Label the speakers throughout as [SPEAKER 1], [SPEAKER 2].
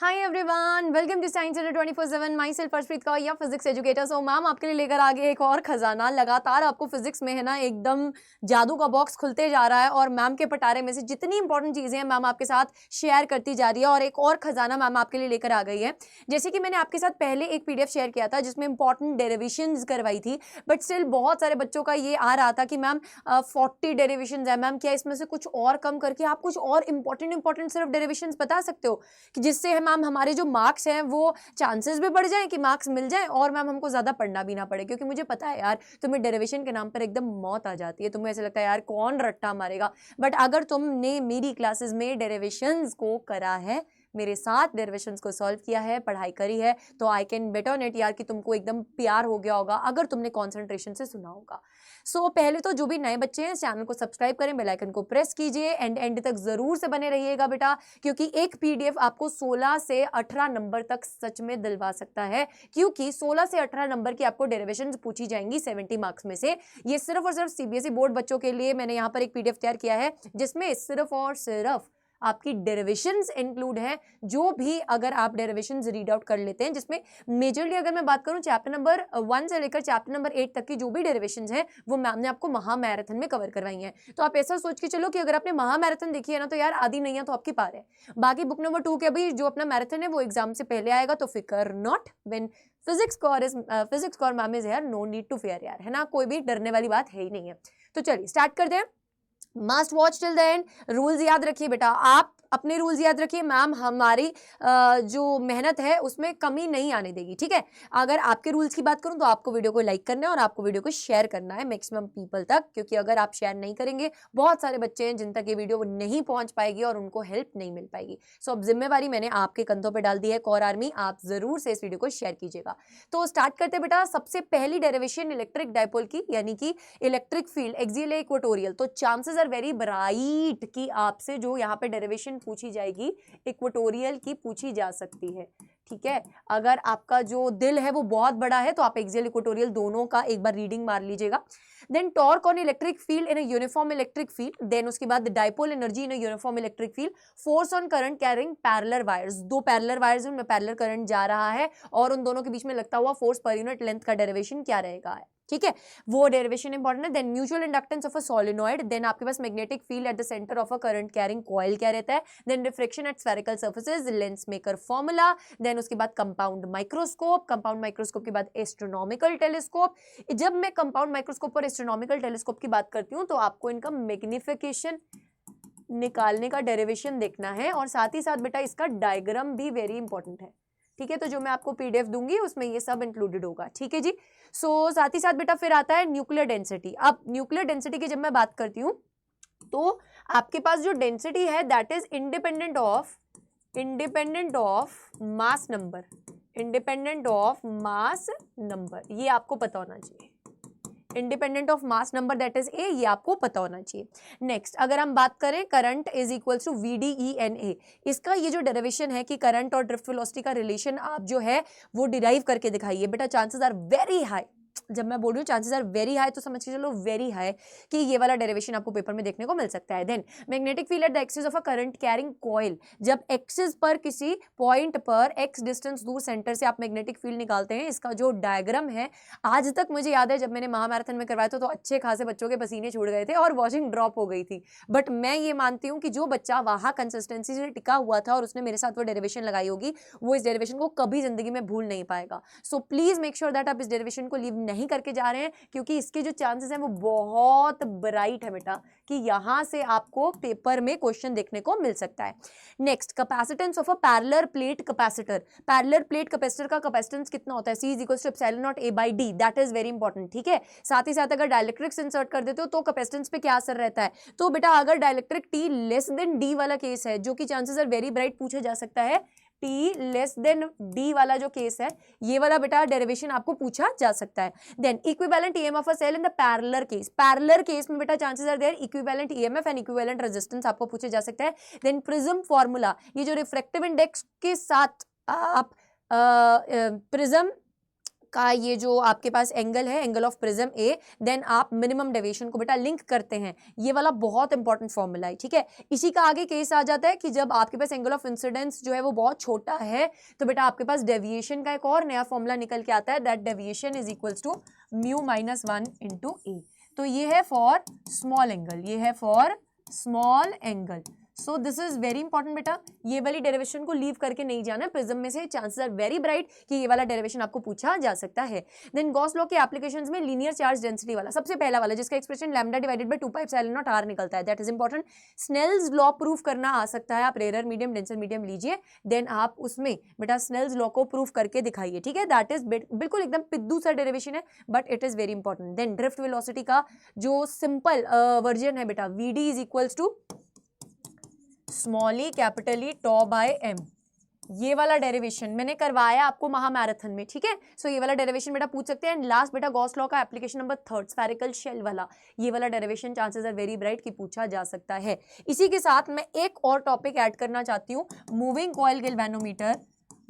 [SPEAKER 1] Hi everyone, welcome to science 24/7। Myself Arshpreet Kaur, your physics educator. So ma'am आपके लिए लेकर आ गए एक और खजाना। लगातार आपको फिजिक्स में है ना एकदम जादू का बॉक्स खुलते जा रहा है और मैम के पटारे में से जितनी इंपॉर्टेंट चीजें हैं मैम आपके साथ शेयर करती जा रही है। और एक और खजाना मैम आपके लिए लेकर आ गई है। जैसे कि मैंने आपके साथ पहले एक पीडीएफ शेयर किया था जिसमें इंपॉर्टेंट डेरिवेशंस करवाई थी, बट स्टिल बहुत सारे बच्चों का ये आ रहा था कि मैम 40 डेरिवेशंस है मैम, क्या इसमें से कुछ और कम करके आप कुछ और इंपॉर्टेंट सिर्फ डेरिवेशंस बता सकते हो कि जिससे मैम हमारे जो मार्क्स हैं वो चांसेस भी बढ़ जाएं कि मार्क्स मिल जाएं और मैम हमको ज्यादा पढ़ना भी ना पड़े। क्योंकि मुझे पता है यार, तुम्हें डेरिवेशन के नाम पर एकदम मौत आ जाती है, तुम्हें ऐसा लगता है यार कौन रट्टा मारेगा। बट अगर तुमने मेरी क्लासेस में डेरिवेशंस को करा है, मेरे साथ डेरिवेशंस को सॉल्व किया है, पढ़ाई करी है, तो I can bet on it यार कि तुमको एकदम प्यार हो गया होगा अगर तुमने कॉन्सेंट्रेशन से सुना होगा। सो पहले तो जो भी नए बच्चे हैं चैनल को सब्सक्राइब करें, बेल आइकन को प्रेस कीजिए एंड तक जरूर से बने रहिएगा बेटा, क्योंकि एक पीडीएफ आपको 16 से 18 नंबर तक सच में दिलवा सकता है। क्योंकि 16 से 18 नंबर की आपको डेरिवेशंस पूछी जाएंगी 70 मार्क्स में से। ये सिर्फ और सिर्फ सीबीएसई बोर्ड बच्चों के लिए मैंने यहाँ पर एक पीडीएफ तैयार किया है जिसमें सिर्फ और सिर्फ आपकी डेरिवेशंस इंक्लूड है। जो भी अगर आप डेरिवेशंस रीड आउट कर लेते हैं, जिसमें मेजरली अगर मैं बात करूं चैप्टर नंबर 1 से लेकर चैप्टर नंबर 8 तक की जो भी डेरिवेशंस हैं वो मैम ने आपको महामैराथन में कवर करवाई हैं। तो आप ऐसा सोच के चलो कि अगर आपने महामैराथन देखी है ना तो यार आधी नहीं है तो आपकी पार है। बाकी बुक नंबर 2 के अभी जो अपना मैराथन है वो एग्जाम से पहले आएगा, तो फिकर not when physics score ma'am is here, no need to fear यार, है ना, कोई भी डरने वाली बात है ही नहीं है। तो चलिए स्टार्ट करते हैं। Must watch till the end. Rules याद रखिए बेटा, आप अपने रूल्स याद रखिए, मैम हमारी जो मेहनत है उसमें कमी नहीं आने देगी, ठीक है। अगर आपके रूल्स की बात करूं तो आपको वीडियो को लाइक करना है और आपको वीडियो को शेयर करना है मैक्सिमम पीपल तक, क्योंकि अगर आप शेयर नहीं करेंगे बहुत सारे बच्चे हैं जिन तक ये वीडियो नहीं पहुंच पाएगी और उनको हेल्प नहीं मिल पाएगी। सो अब जिम्मेवारी मैंने आपके कंधों पर डाल दी है कौर आर्मी, आप जरूर से इस वीडियो को शेयर कीजिएगा। तो स्टार्ट करते बेटा। सबसे पहली डेरिवेशन इलेक्ट्रिक डायपोल की, यानी कि इलेक्ट्रिक फील्ड एक्सियल इक्वेटोरियल। तो चांसेस आर वेरी ब्राइट कि आपसे जो यहाँ पे डेरिवेशन पूछी जाएगी इक्वेटोरियल की पूछी जा सकती है, ठीक है। अगर आपका जो दिल है वो बहुत बड़ा है तो आप एक्सियल इक्वेटोरियल दोनों का एक बार रीडिंग मार लीजिएगा। Then torque on electric field in a uniform electric field. Then उसके बाद dipole energy in a uniform electric field. Force on current carrying parallel wires. दो पैरेलल वायर्स उनमें पैरेलल करंट जा रहा है और उन दोनों के बीच में लगता हुआ फोर्स पर यूनिट लेंथ का डेरिवेशन क्या रहेगा, ठीक है, वो डेरिवेशन इंपॉर्टेंट है। Then mutual inductance of a solenoid. Then आपके पास magnetic field at the centre of a current carrying coil क्या रहता है। Then reflection at spherical surfaces, lens maker formula. Then उसके बाद कंपाउंड माइक्रोस्कोप, कंपाउंड माइक्रोस्कोप के बाद एस्ट्रोनॉमिकल टेलीस्कोप। जब मैं कंपाउंड माइक्रोस्कोप और एस्ट्रोनॉमिकल टेलीस्कोप की बात करती हूँ तो आपको इनका मैग्निफिकेशन निकालने का डेरिवेशन देखना है और साथ ही साथ बेटा इसका डायग्राम भी वेरी इंपॉर्टेंट है, ठीक है। तो जो मैं आपको पीडीएफ दूंगी उसमें ये सब इंक्लूडेड होगा, ठीक है जी। साथ ही साथ बेटा फिर आता है न्यूक्लियर डेंसिटी। अब न्यूक्लियर डेंसिटी की जब मैं बात करती हूँ तो आपके पास जो डेंसिटी है that is independent of mass number, independent of mass number, ये आपको पता होना चाहिए। Independent of mass number that is a, ये आपको पता होना चाहिए। नेक्स्ट अगर हम बात करें current is equals to VDE/NA, इसका ये जो डेरिवेशन है कि करंट और ड्रिफ्ट वेलोसिटी का रिलेशन आप जो है वो डिराइव करके दिखाइए बेटा। चांसेस आर वेरी हाई, जब मैं बोल रही हूँ चांसेस आर वेरी हाई तो समझ के चलो वेरी हाई कि ये वाला डेरिवेशन आपको पेपर में देखने को मिल सकता है। Then magnetic field at the axis of a current carrying coil. जब एक्सिस पर किसी पॉइंट पर x डिस्टेंस दूर सेंटर से आप मैग्नेटिक फील्ड निकालते हैं, इसका जो डायग्राम है आज तक मुझे याद है जब मैंने महामैराथन में करवाया था तो अच्छे खासे बच्चों के पसीने छूट गए थे और वॉचिंग ड्रॉप हो गई थी। बट मैं ये मानती हूँ कि जो बच्चा वहां कंसिस्टेंसी से टिका हुआ था और उसने मेरे साथ वो डेरिवेशन लगाई होगी वो इस डेरिवेशन को कभी जिंदगी में भूल नहीं पाएगा। सो प्लीज मेक श्योर दैट आप इस डेरिवेशन को लीव नहीं करके जा रहे हैं, क्योंकि इसके जो चांसेस हैं वो बहुत ब्राइट है बेटा कि यहां से आपको पेपर में क्वेश्चन देखने को मिल सकता है। Next capacitance of a parallel plate capacitor. Parallel plate capacitor का कैपेसिटेंस कितना होता है, C is equals to epsilon naught A/D, that is very important, ठीक है। साथ ही साथ अगर डाइलेक्ट्रिक्स इंसर्ट कर देते हो तो कैपेसिटेंस पे क्या असर रहता है, तो बेटा अगर dielectric T less than D वाला केस है, जो कि चांसेस आर वेरी ब्राइट पूछा जा सकता है, T लेस देन D वाला जो केस है ये वाला बेटा डेरिवेशन आपको पूछा जा सकता है। Then equivalent EMF of a cell in the parallel case में बेटा chances are there equivalent EMF and equivalent resistance आपको पूछा जा सकता है। देन प्रिज्म फॉर्मूला, ये जो रिफ्रैक्टिव इंडेक्स के साथ आप प्रिज्म का ये जो आपके पास एंगल है, angle of prism A, then आप मिनिमम डेविएशन को बेटा लिंक करते हैं। ये वाला बहुत इंपॉर्टेंट फॉर्मूला है, ठीक है। इसी का आगे केस आ जाता है कि जब आपके पास एंगल ऑफ इंसिडेंस जो है वो बहुत छोटा है तो बेटा आपके पास डेविएशन का एक और नया फॉर्मूला निकल के आता है, that deviation is equals to mu minus 1 into A. तो ये है फॉर स्मॉल एंगल, ये है for small angle. So this is very important बेटा, ये वाली डेरिवेशन को लीव करके नहीं जाना। प्रिज्म में से चांसेस आर वेरी ब्राइट कि ये वाला डेरिवेशन आपको पूछा जा सकता है। देन गॉस लॉ के एप्लीकेशंस में लीनियर चार्ज डेंसिटी वाला सबसे पहला वाला जिसका expression lambda divided by 2 pi epsilon naught r निकलता है, that is important. Snell's law proof करना आ सकता है, आप रेयर मीडियम डेंसर मीडियम लीजिए, देन आप उसमें बेटा स्नेल्स लॉ को प्रूफ करके दिखाइए, ठीक है। दैट इज बिल्कुल एकदम पिद्दू सा डेरिवेशन है but it is very important. Then drift velocity का जो सिंपल वर्जन है बेटा, v d is equals to small e capital E tau by m, ये वाला डेरिवेशन मैंने करवाया आपको महामैराथन में, ठीक है। सो ये वाला डेरिवेशन बेटा पूछ सकते हैं। एंड लास्ट बेटा गॉस लॉ का एप्लीकेशन नंबर 3 स्फेरिकल शेल वाला, ये वाला derivation chances are very bright कि पूछा जा सकता है। इसी के साथ मैं एक और टॉपिक ऐड करना चाहती हूँ, moving coil galvanometer.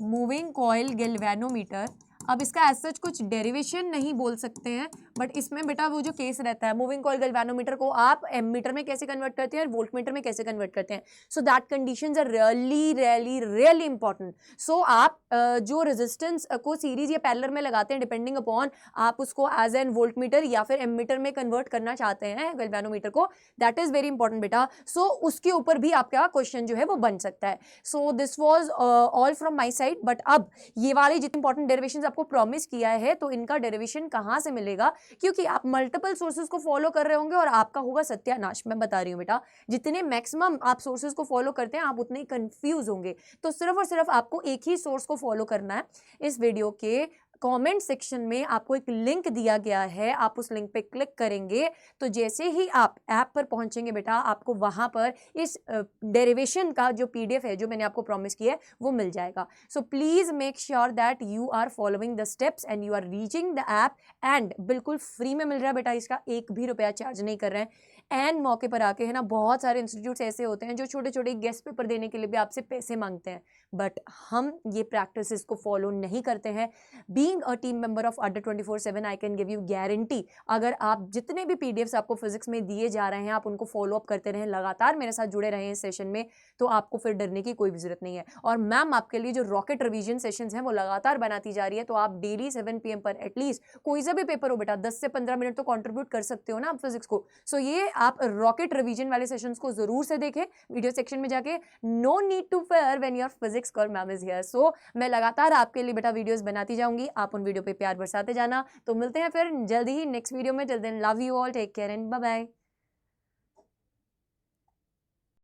[SPEAKER 1] Moving coil galvanometer, अब इसका एज सच कुछ डेरिवेशन नहीं बोल सकते हैं बट इसमें बेटा वो जो केस रहता है, मूविंग कॉइल गैल्वेनोमीटर को आप एमीटर में कैसे कन्वर्ट करते हैं और वोल्टमीटर में कैसे कन्वर्ट करते हैं। So that conditions are really really really important. So आप जो रेजिस्टेंस को सीरीज या पैरेलल में लगाते हैं डिपेंडिंग अपॉन आप उसको एज एन वोल्टमीटर या फिर एमीटर में कन्वर्ट करना चाहते हैं गैल्वेनोमीटर को, दैट इज वेरी इंपॉर्टेंट बेटा। सो उसके ऊपर भी आपका क्वेश्चन जो है वो बन सकता है। So this was all from my side, but अब ये वाले जितने इंपॉर्टेंट डेरिवेशन आपको प्रॉमिस किया है तो इनका डेरिवेशन कहां से मिलेगा, क्योंकि आप मल्टीपल सोर्सेज को फॉलो कर रहे होंगे और आपका होगा सत्यानाश। मैं बता रही हूँ बेटा, जितने मैक्सिमम आप सोर्सेज को फॉलो करते हैं आप उतने ही कंफ्यूज होंगे। तो सिर्फ और सिर्फ आपको एक ही सोर्स को फॉलो करना है। इस वीडियो के कमेंट सेक्शन में आपको एक लिंक दिया गया है, आप उस लिंक पे क्लिक करेंगे तो जैसे ही आप ऐप पर पहुंचेंगे बेटा आपको वहां पर इस डेरिवेशन का जो पीडीएफ है जो मैंने आपको प्रॉमिस किया है वो मिल जाएगा। So please make sure that you are following the steps and you are reaching the app, and बिल्कुल फ्री में मिल रहा है बेटा, इसका 1 भी रुपया चार्ज नहीं कर रहे हैं। एंड मौके पर आके है ना, बहुत सारे इंस्टीट्यूट्स ऐसे होते हैं जो छोटे छोटे गेस्ट पेपर देने के लिए भी आपसे पैसे मांगते हैं, बट हम ये प्रैक्टिसेस को फॉलो नहीं करते हैं। Being a team member of अड्डा 24/7 I can give you guarantee, अगर आप जितने भी पीडीएफ्स आपको फिजिक्स में दिए जा रहे हैं आप उनको फॉलो अप करते रहें, लगातार मेरे साथ जुड़े रहें इस सेशन में, तो आपको फिर डरने की कोई भी जरूरत नहीं है। और मैम आपके लिए जो रॉकेट रिवीजन सेशंस हैं वो लगातार बनाती जा रही है, तो आप डेली 7 PM पर एटलीस्ट कोई सा भी पेपर हो बेटा 10 से 15 मिनट तो कंट्रीब्यूट कर सकते हो ना आप फिजिक्स को। सो ये आप रॉकेट रिवीजन वाले सेशंस को जरूर से देखें वीडियो सेक्शन में जाके। No need to fear when your physics call ma'am is here. So मैं लगातार आपके लिए बेटा वीडियोस बनाती जाऊंगी, आप उन वीडियो पे प्यार बरसाते जाना। तो मिलते हैं फिर जल्दी ही नेक्स्ट वीडियो में। Till then love you all, take care and bye bye.